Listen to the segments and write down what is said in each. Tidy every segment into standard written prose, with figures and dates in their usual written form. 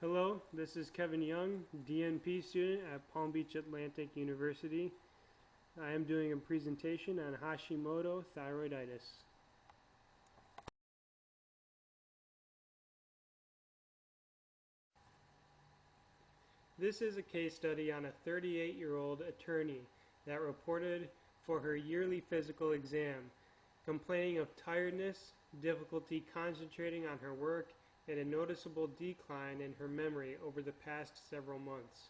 Hello, this is Kevin Young, DNP student at Palm Beach Atlantic University. I am doing a presentation on Hashimoto Thyroiditis. This is a case study on a 38-year-old attorney that reported for her yearly physical exam, complaining of tiredness, difficulty concentrating on her work, and a noticeable decline in her memory over the past several months.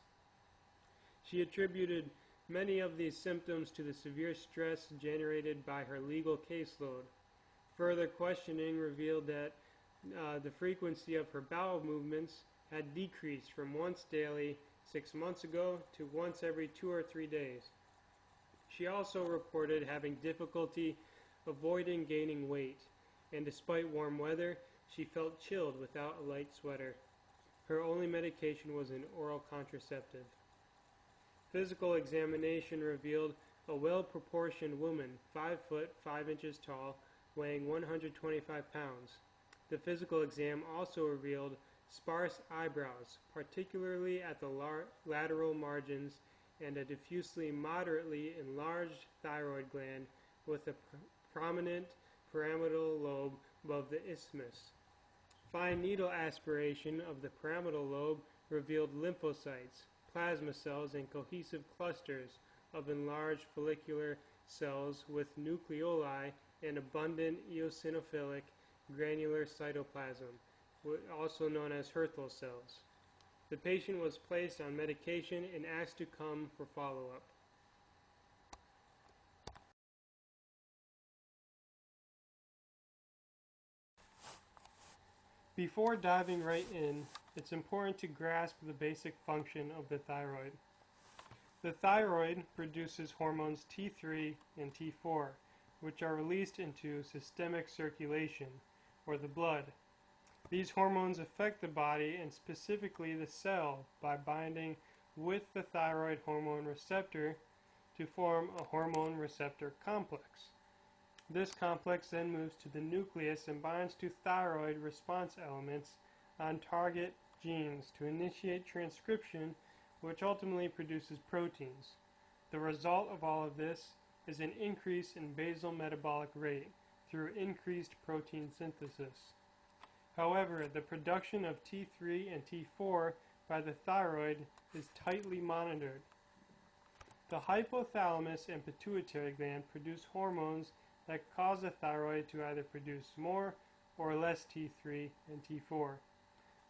She attributed many of these symptoms to the severe stress generated by her legal caseload. Further questioning revealed that the frequency of her bowel movements had decreased from once daily 6 months ago to once every 2 or 3 days. She also reported having difficulty avoiding gaining weight, and despite warm weather, she felt chilled without a light sweater. Her only medication was an oral contraceptive. Physical examination revealed a well-proportioned woman, 5 foot 5 inches tall, weighing 125 pounds. The physical exam also revealed sparse eyebrows, particularly at the lateral margins, and a diffusely moderately enlarged thyroid gland with a prominent pyramidal lobe above the isthmus. Fine needle aspiration of the pyramidal lobe revealed lymphocytes, plasma cells, and cohesive clusters of enlarged follicular cells with nucleoli and abundant eosinophilic granular cytoplasm, also known as Hürthle cells. The patient was placed on medication and asked to come for follow-up. Before diving right in, it's important to grasp the basic function of the thyroid. The thyroid produces hormones T3 and T4, which are released into systemic circulation, or the blood. These hormones affect the body and specifically the cell by binding with the thyroid hormone receptor to form a hormone receptor complex. This complex then moves to the nucleus and binds to thyroid response elements on target genes to initiate transcription, which ultimately produces proteins. The result of all of this is an increase in basal metabolic rate through increased protein synthesis. However, the production of T3 and T4 by the thyroid is tightly monitored. The hypothalamus and pituitary gland produce hormones that cause the thyroid to either produce more or less T3 and T4.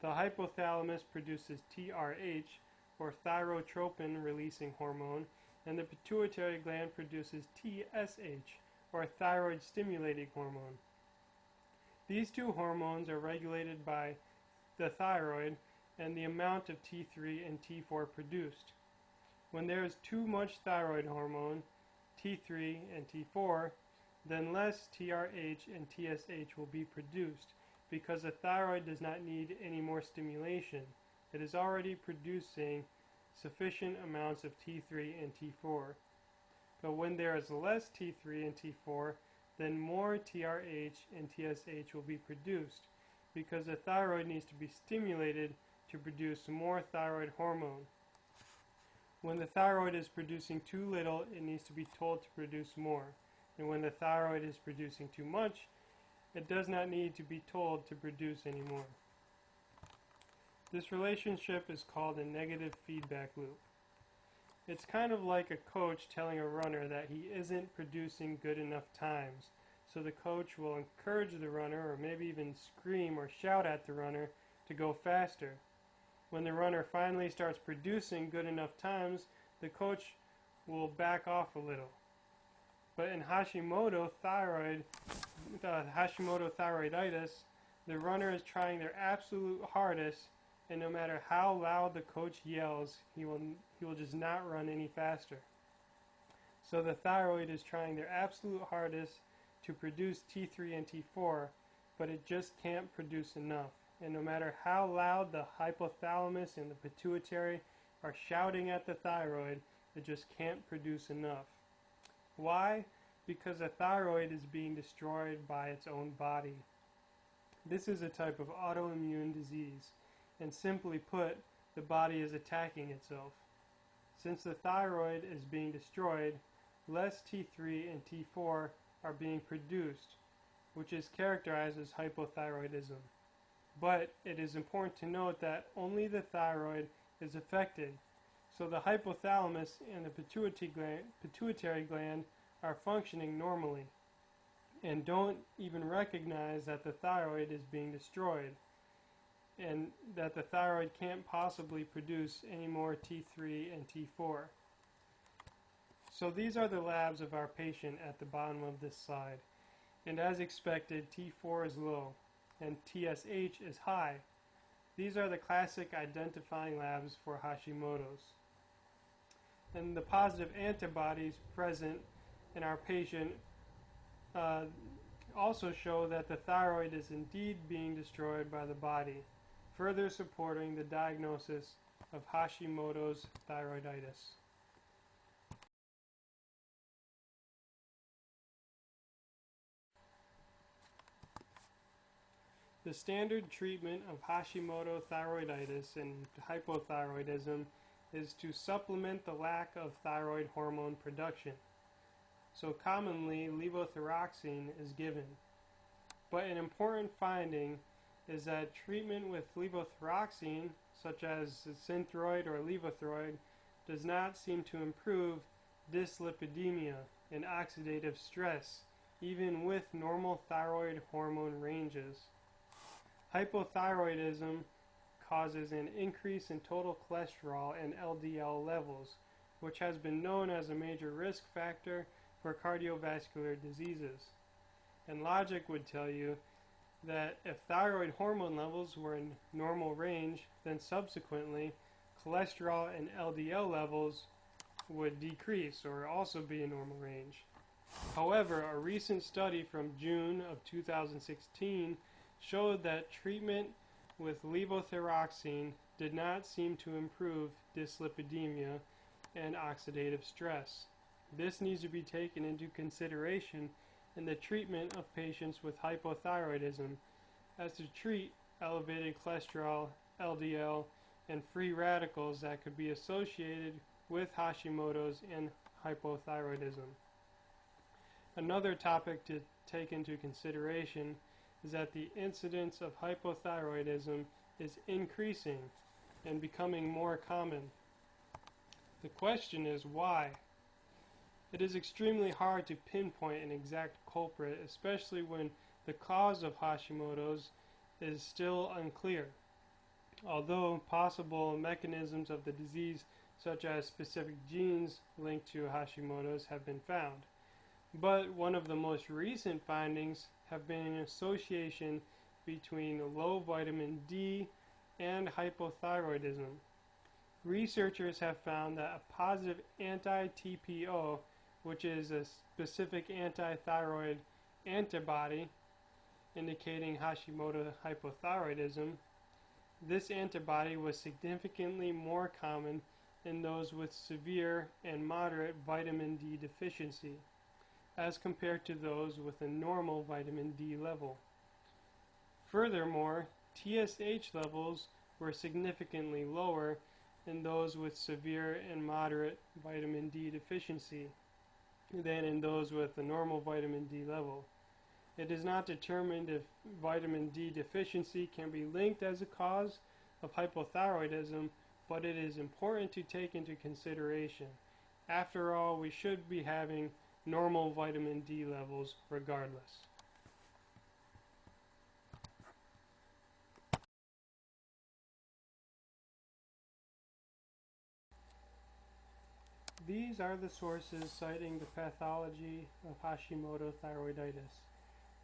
The hypothalamus produces TRH, or thyrotropin-releasing hormone, and the pituitary gland produces TSH, or thyroid-stimulating hormone. These two hormones are regulated by the thyroid and the amount of T3 and T4 produced. When there is too much thyroid hormone, T3 and T4, then less TRH and TSH will be produced because the thyroid does not need any more stimulation. It is already producing sufficient amounts of T3 and T4. But when there is less T3 and T4, then more TRH and TSH will be produced because the thyroid needs to be stimulated to produce more thyroid hormone. When the thyroid is producing too little, it needs to be told to produce more. And when the thyroid is producing too much, it does not need to be told to produce any more. This relationship is called a negative feedback loop. It's kind of like a coach telling a runner that he isn't producing good enough times. So the coach will encourage the runner, or maybe even scream or shout at the runner to go faster. When the runner finally starts producing good enough times, the coach will back off a little. But in Hashimoto thyroiditis, the runner is trying their absolute hardest, and no matter how loud the coach yells, he will just not run any faster. So the thyroid is trying their absolute hardest to produce T3 and T4, but it just can't produce enough. And no matter how loud the hypothalamus and the pituitary are shouting at the thyroid, it just can't produce enough. Why? Because the thyroid is being destroyed by its own body. This is a type of autoimmune disease, and simply put, the body is attacking itself. Since the thyroid is being destroyed, less T3 and T4 are being produced, which is characterized as hypothyroidism. But it is important to note that only the thyroid is affected, so the hypothalamus and the pituitary gland are functioning normally and don't even recognize that the thyroid is being destroyed and that the thyroid can't possibly produce any more T3 and T4. So these are the labs of our patient at the bottom of this slide. And as expected, T4 is low and TSH is high. These are the classic identifying labs for Hashimoto's. And the positive antibodies present in our patient also show that the thyroid is indeed being destroyed by the body, further supporting the diagnosis of Hashimoto's thyroiditis. The standard treatment of Hashimoto thyroiditis and hypothyroidism is to supplement the lack of thyroid hormone production. So commonly, levothyroxine is given. But an important finding is that treatment with levothyroxine, such as Synthroid or Levothyroid, does not seem to improve dyslipidemia and oxidative stress, even with normal thyroid hormone ranges. Hypothyroidism causes an increase in total cholesterol and LDL levels, which has been known as a major risk factor for cardiovascular diseases. And logic would tell you that if thyroid hormone levels were in normal range, then subsequently cholesterol and LDL levels would decrease or also be in normal range. However, a recent study from June of 2016 showed that treatment with levothyroxine did not seem to improve dyslipidemia and oxidative stress. This needs to be taken into consideration in the treatment of patients with hypothyroidism, as to treat elevated cholesterol, LDL, and free radicals that could be associated with Hashimoto's and hypothyroidism. Another topic to take into consideration is that the incidence of hypothyroidism is increasing and becoming more common. The question is why? It is extremely hard to pinpoint an exact culprit, especially when the cause of Hashimoto's is still unclear, although possible mechanisms of the disease such as specific genes linked to Hashimoto's have been found. But one of the most recent findings have been an association between low vitamin D and hypothyroidism. Researchers have found that a positive anti-TPO, which is a specific anti-thyroid antibody indicating Hashimoto hypothyroidism, this antibody was significantly more common in those with severe and moderate vitamin D deficiency, as compared to those with a normal vitamin D level. Furthermore, TSH levels were significantly lower in those with severe and moderate vitamin D deficiency than in those with a normal vitamin D level. It is not determined if vitamin D deficiency can be linked as a cause of hypothyroidism, but it is important to take into consideration. After all, we should be having normal vitamin D levels regardless. These are the sources citing the pathology of Hashimoto thyroiditis,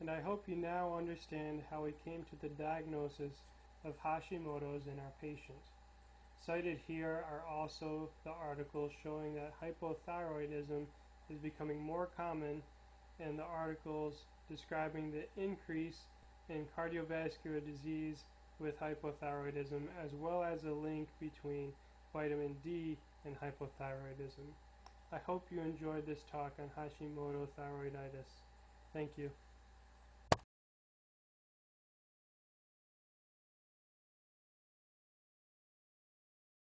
and I hope you now understand how we came to the diagnosis of Hashimoto's in our patient. Cited here are also the articles showing that hypothyroidism is becoming more common, and the articles describing the increase in cardiovascular disease with hypothyroidism, as well as a link between vitamin D and hypothyroidism. I hope you enjoyed this talk on Hashimoto thyroiditis. Thank you.